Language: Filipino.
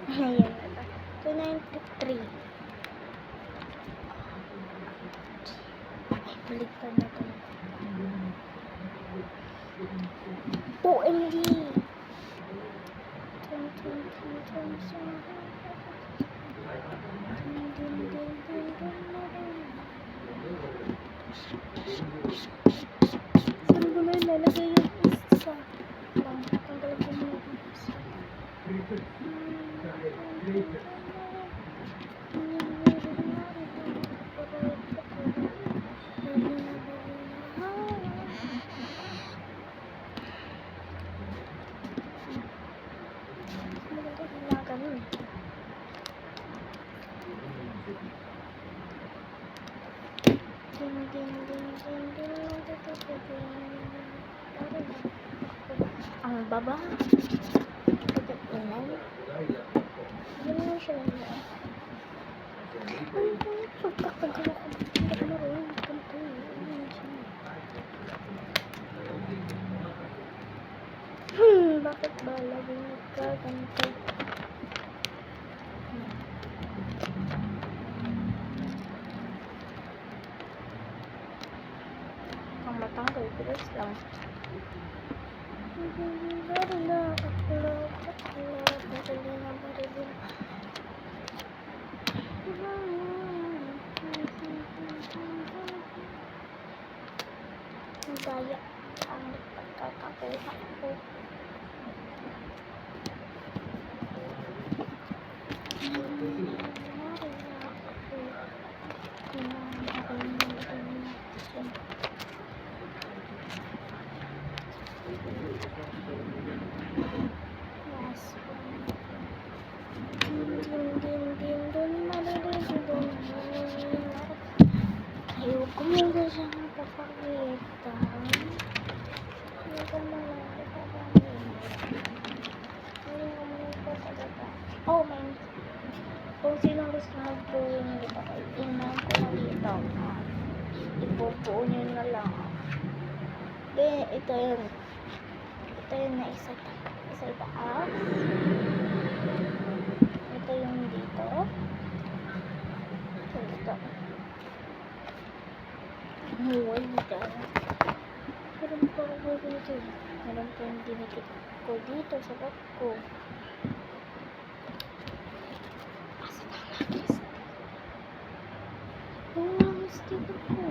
Ayan na ba? 293. Ay, baligtad na ito. OMG! Saan ko na ilalagay yung isa? Tanggalin ko muna yung isa. Ang baba. Pagkakinan. Ano naman siya lang yan? Pagkakagawa ko. Hindi ko maroon. Ganito yun. Bakit ba laging nagkaganito? Ang matanggal, bilis lang. Ang daya ang pagkakakuha ko. Ayoko muna siyang papakita. Ayoko muna papakita. Oh, man. Kung sino gusto magpuwing dito, inan ko na dito. Ipupuo nyo na lang. Then, ito yun. Ito yung na isa itaas. Ito yung dito. Ito dito. Huwag dito. Meron pa ako dito. Meron pa yung dinikit ko dito sa back ko. Asa na, Chris? Oh, sticker ko.